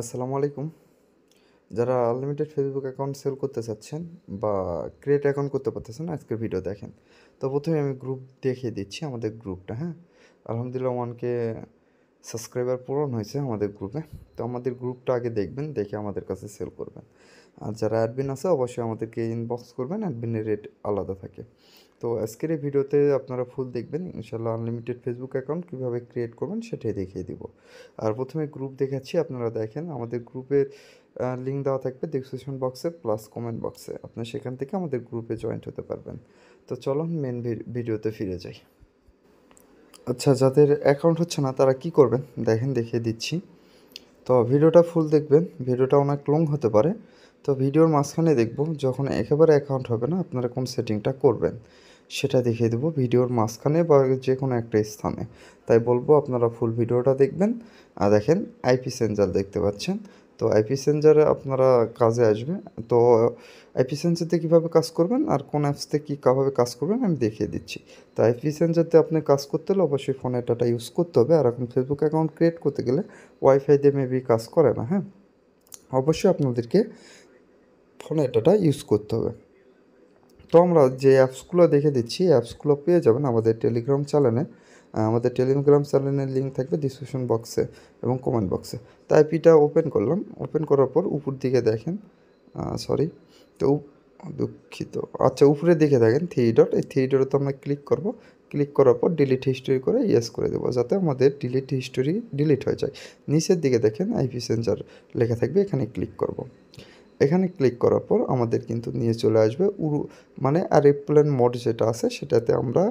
আসসালামু আলাইকুম। যারা আনলিমিটেড ফেসবুক অ্যাকাউন্ট সেল করতে চাচ্ছেন বা ক্রিয়েট অ্যাকাউন্ট করতে পারতেছেন না, আজকের ভিডিও দেখেন। তো প্রথমে আমি গ্রুপ দেখিয়ে দিচ্ছি, আমাদের গ্রুপটা। হ্যাঁ, আলহামদুলিল্লাহ 1K সাবস্ক্রাইবার পূরণ হয়েছে আমাদের গ্রুপে। তো আমাদের গ্রুপটা আগে দেখবেন, দেখে আমাদের কাছে সেল করবেন। আর যারা অ্যাডমিন আছে অবশ্যই আমাদেরকে ইনবক্স করবেন, অ্যাডমিনের রেট আলাদা থাকে। তো আজকের এই ভিডিওতে আপনারা ফুল দেখবেন, ইনশাল্লাহ আনলিমিটেড ফেসবুক অ্যাকাউন্ট কীভাবে ক্রিয়েট করবেন সেটাই দেখিয়ে দিব। আর প্রথমে গ্রুপ দেখাচ্ছি, আপনারা দেখেন আমাদের গ্রুপের লিঙ্ক দেওয়া থাকবে ডেসক্রিপশন বক্সে প্লাস কমেন্ট বক্সে। আপনি সেখান থেকে আমাদের গ্রুপে জয়েন্ট হতে পারবেন। তো চলুন মেন ভিডিওতে ফিরে যাই। আচ্ছা, যাদের অ্যাকাউন্ট হচ্ছে না তারা কি করবেন দেখেন, দেখিয়ে দিচ্ছি। তো ভিডিওটা ফুল দেখবেন, ভিডিওটা অনেক লং হতে পারে। তো ভিডিওর মাঝখানে দেখব যখন একেবারে অ্যাকাউন্ট হবে না আপনারা কোন সেটিংটা করবেন সেটা দেখিয়ে দেবো ভিডিওর মাঝখানে বা যে কোনো একটা স্থানে। তাই বলবো আপনারা ফুল ভিডিওটা দেখবেন। আর দেখেন আইপি সেন্সার দেখতে পাচ্ছেন। তো আইপি সেন্সারে আপনারা কাজে আসবে। তো আইপি সেন্সারতে কীভাবে কাজ করবেন আর কোন অ্যাপসতে কীভাবে কাজ করবেন আমি দেখিয়ে দিচ্ছি। তো আইপি সেন্সারতে আপনি কাজ করতে হলে অবশ্যই ফোনের ডাটা ইউজ করতে হবে। আর এখন ফেসবুক অ্যাকাউন্ট ক্রিয়েট করতে গেলে ওয়াইফাই দিয়ে মেবি কাজ করে না। হ্যাঁ, অবশ্যই আপনাদেরকে ফোনের ডাটা ইউজ করতে হবে। তো আমরা যে অ্যাপসগুলো দেখে দিচ্ছি অ্যাপসগুলো পেয়ে যাবেন আমাদের টেলিগ্রাম চ্যানেলে। আমাদের টেলিগ্রাম চ্যানেলের লিঙ্ক থাকবে ডিসক্রিপশন বক্সে এবং কমেন্ট বক্সে। তো আইপিটা ওপেন করলাম, ওপেন করার পর উপর দিকে দেখেন, সরি, তো দুঃখিত, আচ্ছা উপরে দিকে দেখেন থ্রি ডট, এই থ্রি ডটে আমরা ক্লিক করব। ক্লিক করার পর ডিলিট হিস্টোরি করে ইয়েস করে দেবো, যাতে আমাদের ডিলিট হিস্টোরি ডিলিট হয়ে যায়। নিচের দিকে দেখেন আইপি সেন্সার লেখা থাকবে, এখানে ক্লিক করব। এখানে ক্লিক করার পর আমাদের কিন্তু নিয়ে চলে আসবে মানে এরোপ্লেন মোড যেটা আছে সেটাতে আমরা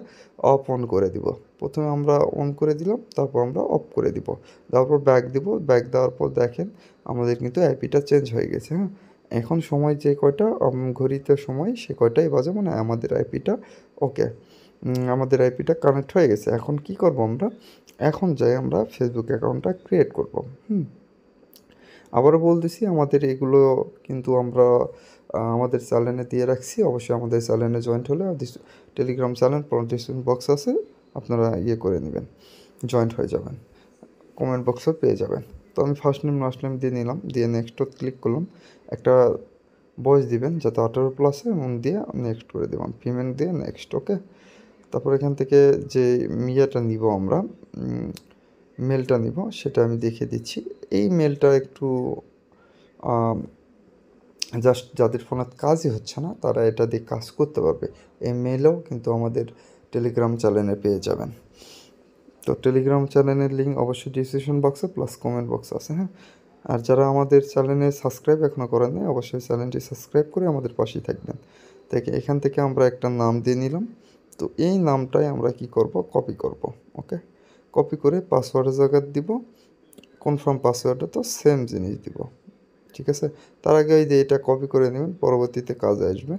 অফ অন করে দিব। প্রথমে আমরা অন করে দিলাম, তারপর আমরা অফ করে দিব, তারপর ব্যাক দিব। ব্যাক দেওয়ার পর দেখেন আমাদের কিন্তু আইপিটা চেঞ্জ হয়ে গেছে। হ্যাঁ, এখন সময় যে কয়টা ঘড়িতে সময় সে কয়টাই বাজে, মানে আমাদের আইপিটা ওকে, আমাদের আইপিটা কানেক্ট হয়ে গেছে। এখন কি করব আমরা, এখন যাই আমরা ফেসবুক অ্যাকাউন্টটা ক্রিয়েট করব। আবারও বলতেছি আমাদের এগুলো কিন্তু আমরা আমাদের চ্যানেলে দিয়ে রাখছি। অবশ্যই আমাদের চ্যানেলে জয়েন্ট হলে টেলিগ্রাম চ্যানেল ডিসক্রিপশন বক্স আছে, আপনারা ইয়ে করে নেবেন, জয়েন্ট হয়ে যাবেন, কমেন্ট বক্সও পেয়ে যাবেন। তো আমি ফার্স্ট নেম লাস্ট নেম দিয়ে নিলাম, দিয়ে নেক্সটত ক্লিক করলাম। একটা বয়স দিবেন যাতে 18+ এবং দিয়ে নেক্সট করে দেবেন, পেমেন্ট দিয়ে নেক্সট। ওকে, তারপর এখান থেকে যে ইয়েটা নিব আমরা, মেলটা নিব সেটা আমি দেখিয়ে দিচ্ছি। এই মেলটা একটু জাস্ট যাদের ফোনে কাজই হচ্ছে না তারা এটা দিয়ে কাজ করতে পারবে। এই মেলও কিন্তু আমাদের টেলিগ্রাম চ্যানেলে পেয়ে যাবেন। তো টেলিগ্রাম চ্যানেলের লিঙ্ক অবশ্যই ডিসক্রিপশন বক্সে প্লাস কমেন্ট বক্স আছে। হ্যাঁ, আর যারা আমাদের চ্যানেলে সাবস্ক্রাইব এখনও করেন নাই অবশ্যই চ্যানেলটি সাবস্ক্রাইব করে আমাদের পাশেই থাকবেন। দেখে এখান থেকে আমরা একটা নাম দিয়ে নিলাম। তো এই নামটাই আমরা কি করব, কপি করব। ওকে, কপি করে পাসওয়ার্ডের জায়গায় দিব, কনফার্ম পাসওয়ার্ডে তো সেম জিনিস দিব। ঠিক আছে, তার আগে ওই যে এটা কপি করে নেবেন, পরবর্তীতে কাজে আসবে।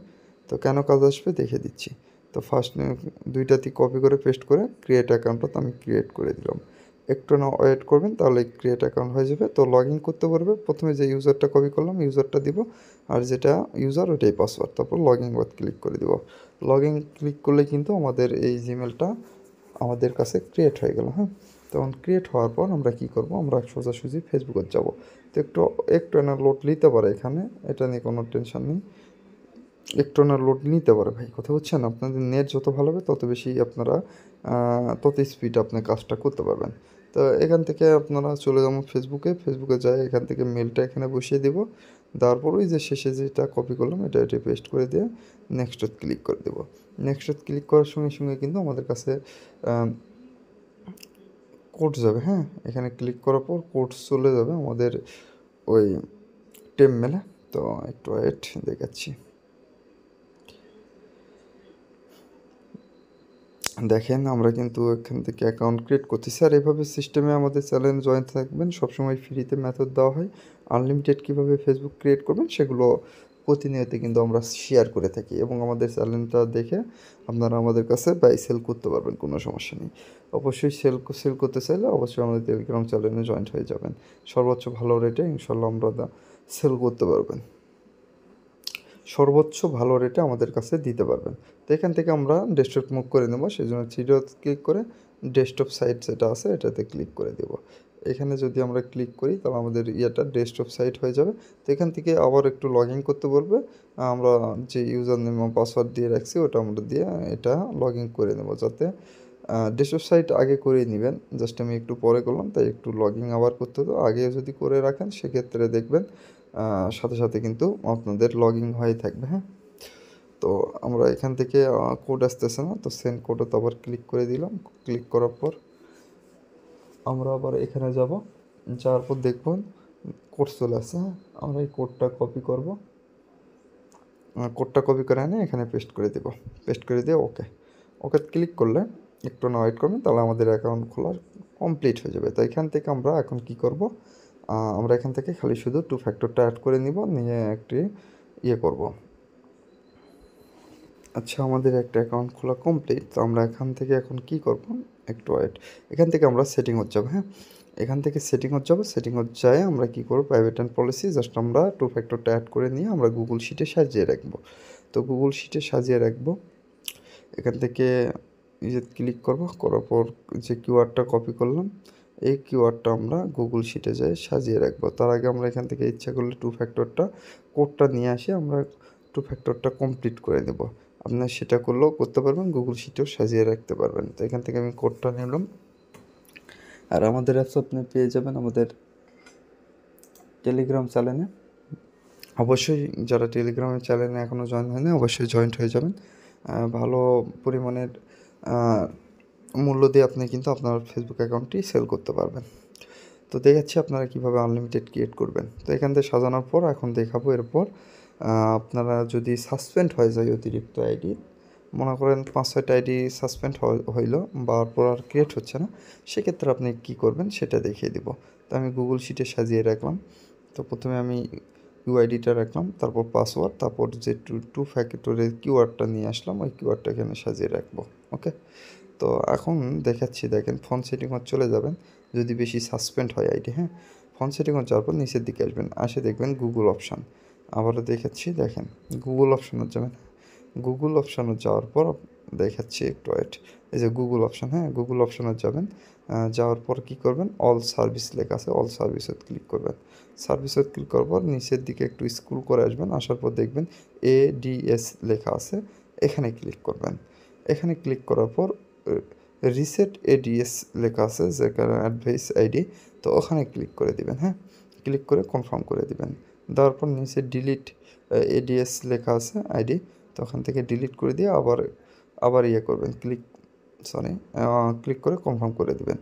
তো কেন কাজ আসবে দেখে দিচ্ছি। তো ফার্স্ট দুইটাতেই কপি করে পেস্ট করে ক্রিয়েট অ্যাকাউন্টটা তো আমি ক্রিয়েট করে দিলাম। একটু না ওয়েট করবেন, তাহলে ক্রিয়েট অ্যাকাউন্ট হয়ে যাবে। তো লগ ইন করতে পারবে, প্রথমে যে ইউজারটা কপি করলাম ইউজারটা দিব, আর যেটা ইউজার ওইটাই পাসওয়ার্ড, তারপর লগ ইন ক্লিক করে দিব। লগ ইন ক্লিক করলে কিন্তু আমাদের এই জিমেলটা আমাদের কাছে ক্রিয়েট হয়ে গেল। হ্যাঁ, তখন ক্রিয়েট হওয়ার পর আমরা কি করব, আমরা সোজাসুজি ফেসবুকে যাব। তো একটু না লোড নিতে পারে এখানে, এটা নিয়ে কোনো টেনশন নেই। একটু না লোড নিতে পারে ভাই, কথা হচ্ছে না, আপনাদের নেট যত ভালো হবে তত বেশি আপনারা তত স্পিড আপনি কাজটা করতে পারবেন। তো এখান থেকে আপনারা চলে যাবেন ফেসবুকে যাই, এখান থেকে মেলটা এখানে বসিয়ে দেব। দেওয়ার পর ওই যে শেষে যেটা কপি করলাম এটা পেস্ট করে দিয়ে নেক্সটত ক্লিক করে দেবো। নেক্সটত ক্লিক করার সঙ্গে সঙ্গে কিন্তু আমাদের কাছে কোড যাবে। হ্যাঁ, এখানে ক্লিক করার পর কোড চলে যাবে আমাদের ওই টেম মেলে। তো একটু ওয়েট দেখাচ্ছি। দেখেন আমরা কিন্তু এখান থেকে অ্যাকাউন্ট ক্রিয়েট করতেছি। আর এভাবে সিস্টেমে আমাদের চ্যানেল জয়েন থাকবেন, সবসময় ফ্রিতে মেথড দেওয়া হয়। আনলিমিটেড কীভাবে ফেসবুক ক্রিয়েট করবেন সেগুলো প্রতিনিয়ত কিন্তু আমরা শেয়ার করে থাকি, এবং আমাদের চ্যানেলটা দেখে আপনারা আমাদের কাছে বাই সেল করতে পারবেন, কোনো সমস্যা নেই। অবশ্যই সেল করতে চাইলে অবশ্যই আমাদের টেলিগ্রাম চ্যানেলে জয়েন্ট হয়ে যাবেন। সর্বোচ্চ ভালো রেটে ইনশাল্লাহ আমরা সেল করতে পারবেন, সর্বোচ্চ ভালো রেটে আমাদের কাছে দিতে পারবেন। তো এখান থেকে আমরা ডেস্কটপ মুভ করে নেব, সেই জন্য থ্রি ডট ক্লিক করে ডেস্কটপ সাইট যেটা আছে এটাতে ক্লিক করে দেব। এখানে যদি আমরা ক্লিক করি তাহলে আমাদের ইয়েটা ডেস্কটপ সাইট হয়ে যাবে। তো এখান থেকে আবার একটু লগ ইন করতে বলবে। আমরা যে ইউজার নেম এবং পাসওয়ার্ড দিয়ে রাখছি ওটা আমরা দিয়ে এটা লগ ইন করে নেব, যাতে ডেস্কটপ সাইট আগে করেই নেবেন। জাস্ট আমি একটু পরে করলাম, তাই একটু লগ ইন আবার করতে হতো। আগে যদি করে রাখেন সেক্ষেত্রে দেখবেন সাথে সাথে কিন্তু আপনাদের লগ ইন হয়েই থাকবে। হ্যাঁ, তো আমরা এখান থেকে কোড আসতেছে না, তো সেন্ড কোডে তো আবার ক্লিক করে দিলাম। ক্লিক করার পর আমরা আবার এখানে যাব, যাওয়ার পর দেখবেন কোড চলে আসছে। হ্যাঁ, আমরা এই কোডটা কপি করব, কোডটা কপি করে এনে এখানে পেস্ট করে দেব। পেস্ট করে দিয়ে ওকে ওকে ক্লিক করলে একটু না ওয়েট করবেন, তাহলে আমাদের অ্যাকাউন্ট খোলা কমপ্লিট হয়ে যাবে। তো এখান থেকে আমরা এখন কি করব, আমরা এখান থেকে খালি শুধু 2 ফ্যাক্টরটা অ্যাড করে নিব, নিয়ে একটি ইয়ে করব। আচ্ছা, আমাদের একটা অ্যাকাউন্ট খোলা কমপ্লিট। তো আমরা এখান থেকে এখন কি করব, একটু ওয়েট। এখান থেকে আমরা সেটিংয়ে যাব। হ্যাঁ, এখান থেকে সেটিংয়ে যাব। সেটিংয়ে যায় আমরা কি করব, প্রাইভেট অ্যান্ড পলিসি, জাস্ট আমরা 2 ফ্যাক্টরটা অ্যাড করে নিয়ে আমরা গুগল শিটে সাজিয়ে রাখবো। তো গুগল শিটে সাজিয়ে রাখবো। এখান থেকে ইয়ে ক্লিক করব, করার পর যে কিওয়ার্ডটা কপি করলাম এই কিওয়ার্ডটা আমরা গুগল শিটে যাই সাজিয়ে রাখবো। তার আগে আমরা এখান থেকে ইচ্ছা করলে 2 ফ্যাক্টরটা কোডটা নিয়ে আসি, আমরা 2 ফ্যাক্টরটা কমপ্লিট করে দেব। আপনার সেটা করলেও করতে পারবেন, গুগল শিটেও সাজিয়ে রাখতে পারবেন। তো এখান থেকে আমি কোডটা নিলাম। আর আমাদের অ্যাপস আপনি পেয়ে যাবেন আমাদের টেলিগ্রাম চ্যানেলে। অবশ্যই যারা টেলিগ্রামের চ্যানেলে এখনও জয়েন হয়নি অবশ্যই জয়েন্ট হয়ে যাবেন। ভালো পরিমাণের মূল্য দিয়ে আপনি কিন্তু আপনার ফেসবুক অ্যাকাউন্টটি সেল করতে পারবেন। তো দেখাচ্ছি আপনারা কীভাবে আনলিমিটেড ক্রিয়েট করবেন। তো এখান থেকে সাজানোর পর এখন দেখাবো এরপর আপনারা যদি সাসপেন্ড হয়ে যায় অতিরিক্ত আইডি, মনে করেন 5-6টা আইডি সাসপেন্ড হইলো বা পর আর ক্রিয়েট হচ্ছে না, সেক্ষেত্রে আপনি কী করবেন সেটা দেখিয়ে দিব। তো আমি গুগল শিটে সাজিয়ে রাখলাম। তো প্রথমে আমি ইউআইডিটা রাখলাম, তারপর পাসওয়ার্ড, তারপর যে টু ফ্যাক্টরের কিওয়ার্ডটা নিয়ে আসলাম ওই কিওয়ার্ডটা এখানে সাজিয়ে রাখবো। ওকে, তো এখন দেখাচ্ছি, দেখেন ফোন সেটিংয়ে চলে যাবেন যদি বেশি সাসপেন্ড হয় আইডি। হ্যাঁ, ফোন সেটিংয়ে যাওয়ার পর নিচের দিকে আসবেন, আসে দেখবেন গুগল অপশান। আবারও দেখাচ্ছি, দেখেন গুগল অপশানে যাবেন। গুগল অপশানে যাওয়ার পর দেখাচ্ছি একটু ওয়েট, এই যে গুগল অপশান। হ্যাঁ, গুগল অপশানে যাবেন, যাওয়ার পর কী করবেন, অল সার্ভিস লেখা আছে, অল সার্ভিসে ক্লিক করবেন। সার্ভিসে ক্লিক করার পর নিচের দিকে একটু স্ক্রল করে আসবেন, আসার পর দেখবেন ADS লেখা আছে, এখানে ক্লিক করবেন। এখানে ক্লিক করার পর রিসেট ADS লেখা আছে, যেখানে অ্যাডভাইস আইডি, তো ওখানে ক্লিক করে দিবেন। হ্যাঁ, ক্লিক করে কনফার্ম করে দিবেন। দেওয়ার পর নিচে ডিলিট ADS লেখা আছে আইডি, তো ওখান থেকে ডিলিট করে দিয়ে আবার ইয়ে করবেন, ক্লিক করে কনফার্ম করে দিবেন।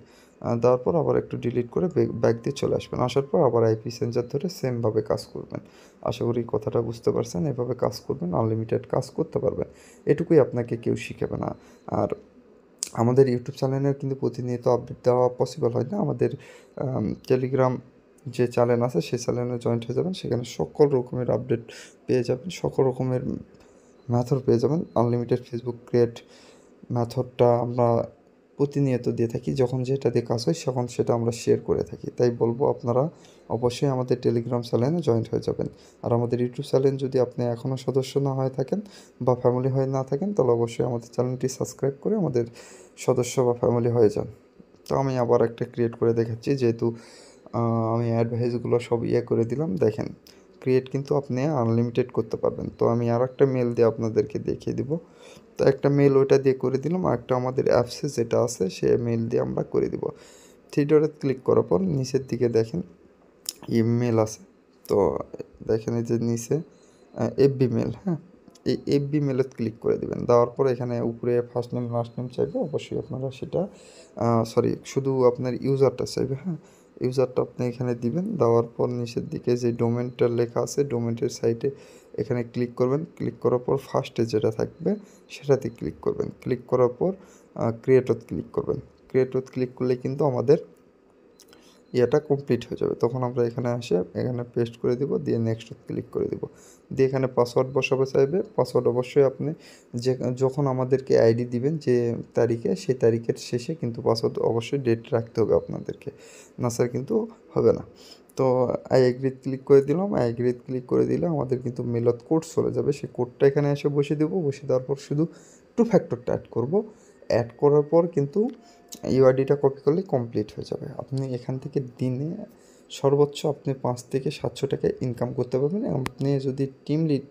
দেওয়ার পর আবার একটু ডিলিট করে ব্যাক দিয়ে চলে আসবেন। আসার পর আবার আইপি সেন্সার ধরে সেমভাবে কাজ করবেন। আশা করি কথাটা বুঝতে পারছেন। এভাবে কাজ করবেন, আনলিমিটেড কাজ করতে পারবেন। এটুকুই আপনাকে কেউ শিখাবে না। আর আমাদের ইউটিউব চ্যানেলের কিন্তু প্রতিনিয়ত আপডেট দেওয়া পসিবল হয় না। আমাদের টেলিগ্রাম যে চ্যানেল আছে সেই চ্যানেলে জয়েন্ট হয়ে যাবেন, সেখানে সকল রকমের আপডেট পেয়ে যাবেন, সকল রকমের মেথড পেয়ে যাবেন। আনলিমিটেড ফেসবুক ক্রিয়েট মেথডটা আমরা প্রতিনিয়ত দিয়ে থাকি, যখন যেটা দিয়ে কাজ হয় তখন সেটা আমরা শেয়ার করে থাকি। তাই বলবো আপনারা অবশ্যই আমাদের টেলিগ্রাম চ্যানেলে জয়েন্ট হয়ে যাবেন। আর আমাদের ইউটিউব চ্যানেল যদি আপনি এখনও সদস্য না হয়ে থাকেন বা ফ্যামিলি হয়ে না থাকেন, তাহলে অবশ্যই আমাদের চ্যানেলটি সাবস্ক্রাইব করে আমাদের সদস্য বা ফ্যামিলি হয়ে যান। তো আমি আবার একটা ক্রিয়েট করে দেখাচ্ছি, যেহেতু আমি অ্যাডভাইসগুলো সব ইয়ে করে দিলাম। দেখেন ক্রিয়েট কিন্তু আপনি আনলিমিটেড করতে পারবেন। তো আমি আর একটা মেল দিয়ে আপনাদেরকে দেখিয়ে দিব। তো একটা মেল ওইটা দিয়ে করে দিলাম, আর একটা আমাদের অ্যাপসে যেটা আছে সে মেল দিয়ে আমরা করে দিব। থ্রি ডটে ক্লিক করার পর নিচের দিকে দেখেন ইমেল আছে, তো দেখেন এই যে নিচে FB মেল। হ্যাঁ, এই FB মেলে ক্লিক করে দেবেন। দেওয়ার পর এখানে উপরে ফার্স্ট নেম লাস্ট নেম চাইবে, অবশ্যই আপনারা সেটা শুধু আপনার ইউজারটা চাইবে। হ্যাঁ, ইউজারটা আপনি এখানে দিবেন। দেওয়ার পর নিচের দিকে যে ডোমেনটা লেখা আছে ডোমেনের সাইটে এখানে ক্লিক করবেন। ক্লিক করার পর ফার্স্টে যেটা থাকবে সেটাতে ক্লিক করবেন। ক্লিক করার পর ক্রিয়েটত ক্লিক করবেন। ক্রিয়েটত ক্লিক করলে কিন্তু আমাদের ইয়েটা কমপ্লিট হয়ে যাবে। তখন আমরা এখানে এখানে পেস্ট করে দিব, দিয়ে নেক্সট ক্লিক করে দিব, দিয়ে এখানে পাসওয়ার্ড বসাবে চাইবে। পাসওয়ার্ড অবশ্যই আপনি যখন আমাদেরকে আইডি দিবেন যে তারিখে, সেই তারিখের শেষে কিন্তু পাসওয়ার্ড অবশ্যই ডেট রাখতে হবে আপনাদেরকে, না স্যার কিন্তু হবে না। তো আই এগ্রিত ক্লিক করে দিলাম। আই এগ্রিত ক্লিক করে দিলে আমাদের কিন্তু মেলত কোড চলে যাবে, সেই কোডটা এখানে এসে বসিয়ে দেবো। বসিয়ে দেওয়ার পর শুধু 2 ফ্যাক্টরটা অ্যাড করব। অ্যাড করার পর কিন্তু ইউআইডিটা কপি করলে কমপ্লিট হয়ে যাবে। আপনি এখান থেকে দিনে সর্বোচ্চ আপনি 5 থেকে 700 টাকা ইনকাম করতে পারবেন। আপনি যদি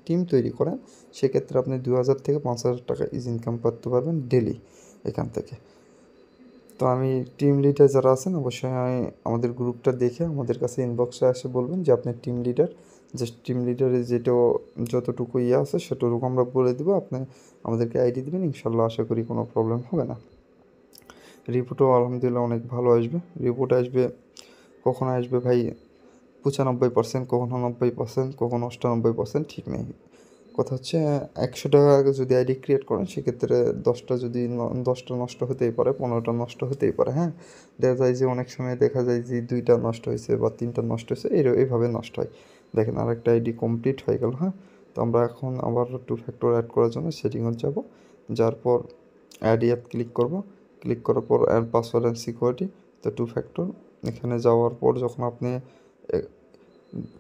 টিম তৈরি করেন সেক্ষেত্রে আপনি 2000 থেকে 5000 টাকা ইনকাম করতে পারবেন ডেলি এখান থেকে। তো আমি টিম লিডার যারা আছেন অবশ্যই আমাদের গ্রুপটা দেখে আমাদের কাছে ইনবক্সে এসে বলবেন যে আপনি টিম লিডার, যে টিম লিডারের যতটুকু আছে সেটুকু আমরা বলে দেবো, আপনি আমাদেরকে আইডি দেবেন, ইনশাল্লাহ আশা করি কোনো প্রবলেম হবে না। রিপোর্টও আলহামদুলিল্লাহ অনেক ভালো আসবে। রিপোর্ট আসবে, কখনো আসবে ভাই 95%, কখনো 90%, কখনো 98%, ঠিক নেই। কথা হচ্ছে 100 টাকা যদি আইডি ক্রিয়েট করেন সেক্ষেত্রে 10টা নষ্ট হতেই পারে, 15টা নষ্ট হতেই পারে। হ্যাঁ, দেখা যায় যে অনেক সময় দেখা যায় যে 2টা নষ্ট হয়েছে বা 3টা নষ্ট হয়েছে, এইভাবে নষ্ট হয়। দেখেন আরেকটা আইডি কমপ্লিট হয়ে গেল। হ্যাঁ, তো আমরা এখন আবার 2 ফ্যাক্টর অ্যাড করার জন্য সেটিংয়ে যাব, যার পর অ্যাড ক্লিক করব, ক্লিক করার পর অ্যাড পাসওয়ার্ড অ্যান্ড সিকিউরিটি। তো 2 ফ্যাক্টর এখানে যাওয়ার পর যখন আপনি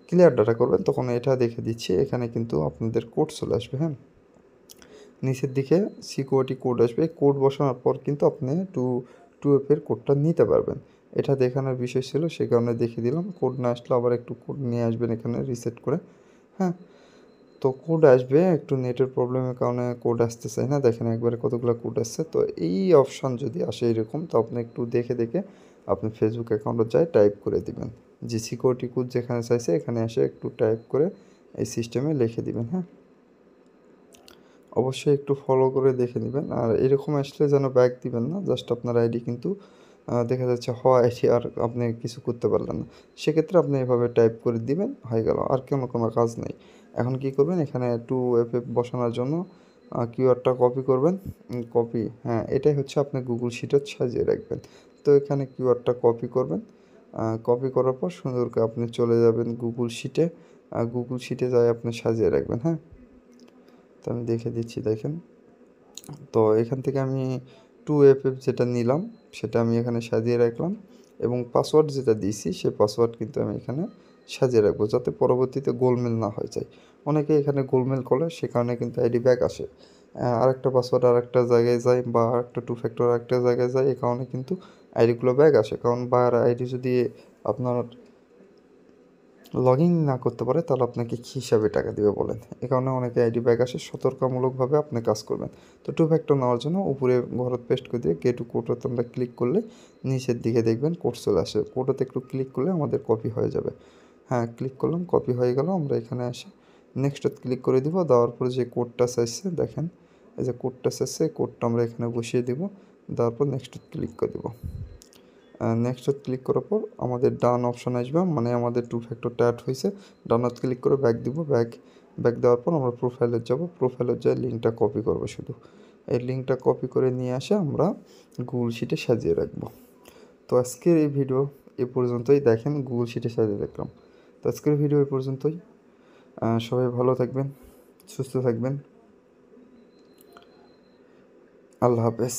ক্লিয়ার ডাটা করবেন তখন এটা দেখে দিচ্ছি, এখানে কিন্তু আপনাদের কোড চলে আসবে। হ্যাঁ, নিচের দিকে সিকিউরিটি কোড আসবে, কোড বসানোর পর কিন্তু আপনি টু এর কোডটা নিতে পারবেন। এটা দেখানোর বিষয় ছিল, সে কারণে দেখিয়ে দিলাম। কোড না আসলে আবার একটু কোড নিয়ে আসবেন এখানে রিসেট করে। হ্যাঁ, তো কোড আসবে, একটু নেটের প্রবলেমের কারণে কোড আসতে চাই না। দেখেন একবারে কতগুলো কোড আসছে। তো এই অপশান যদি আসে এরকম, তো আপনি একটু দেখে আপনি ফেসবুক অ্যাকাউন্টে যাই টাইপ করে দিবেন যে সিকিউরিটি কোড যেখানে চাইছে এখানে এসে একটু টাইপ করে এই সিস্টেমে লিখে দিবেন। হ্যাঁ, অবশ্যই একটু ফলো করে দেখে নেবেন। আর এরকম আসলে যেন ব্যাক দিবেন না, জাস্ট আপনার আইডি কিন্তু দেখা যাচ্ছে আইডি আর আপনি কিছু করতে পারলেন না, সেক্ষেত্রে আপনি এভাবে টাইপ করে দিবেন, হয়ে গেল, আর কোনো কাজ নেই। এখন কি করবেন, এখানে 2FF বসানোর জন্য কিউআরটা কপি করবেন। কপি, হ্যাঁ, এটাই হচ্ছে আপনি গুগল শিটে সাজিয়ে রাখবেন। তো এখানে কিউআরটা কপি করবেন, কপি করার পর সুন্দর করে আপনি চলে যাবেন গুগল শিটে, গুগল শিটে যাই আপনি সাজিয়ে রাখবেন। হ্যাঁ, তো আমি দেখে দিচ্ছি, দেখেন। তো এখান থেকে আমি 2FF যেটা নিলাম সেটা আমি এখানে সাজিয়ে রাখলাম, এবং পাসওয়ার্ড যেটা দিয়েছি সে পাসওয়ার্ড কিন্তু আমি এখানে সাজিয়ে রাখবো, যাতে পরবর্তীতে গোলমেল না হয়ে যায়। অনেকে এখানে গোলমেল করে, সে কারণে কিন্তু আইডি ব্যাক আসে, আরেকটা পাসওয়ার্ড আরেকটা জায়গায় যায় বা আরেকটা 2 ফ্যাক্টর আরেকটা জায়গায় যায়, এই কারণে কিন্তু আইডিগুলো ব্যাক আসে। কারণ বায়ার আইডি যদি আপনার লগ ইন না করতে পারে তাহলে আপনাকে কী হিসাবে টাকা দেবে বলেন। এ কারণে অনেকে আইডি ব্যাক আসে, সতর্কমূলকভাবে আপনি কাজ করবেন। তো 2 ফ্যাক্টর নেওয়ার জন্য উপরে ঘরত পেস্ট করে দিয়ে গেট টু কোডটাতে আমরা ক্লিক করলে নিচের দিকে দেখবেন কোড চলে আসে, কোডটাতে একটু ক্লিক করলে আমাদের কপি হয়ে যাবে। হ্যাঁ, ক্লিক করলাম, কপি হয়ে গেল। আমরা এখানে এসে নেক্সটত ক্লিক করে দিব, দেওয়ার পরে যে কোডটা চাইছে দেখেন, এই যে কোডটা চাইছে, কোডটা আমরা এখানে বসিয়ে দিব, দেওয়ার পর নেক্সটত ক্লিক করে দেবো। নেক্সটত ক্লিক করার পর আমাদের ডান অপশান আসবে, মানে আমাদের 2 ফ্যাক্টরটা অ্যাড হয়েছে। ডানত ক্লিক করে ব্যাক দিব, ব্যাক দেওয়ার পর আমরা প্রোফাইলে যাব, প্রোফাইলে যাই লিঙ্কটা কপি করবো শুধু। এই লিঙ্কটা কপি করে নিয়ে আসে আমরা গুগল শিটে সাজিয়ে রাখবো। তো আজকের এই ভিডিও এ পর্যন্তই, দেখেন গুগল শিটে সাজিয়ে রাখলাম। তো আজকের ভিডিও এ পর্যন্তই, সবাই ভালো থাকবেন, সুস্থ থাকবেন, আল্লাহ হাফেজ।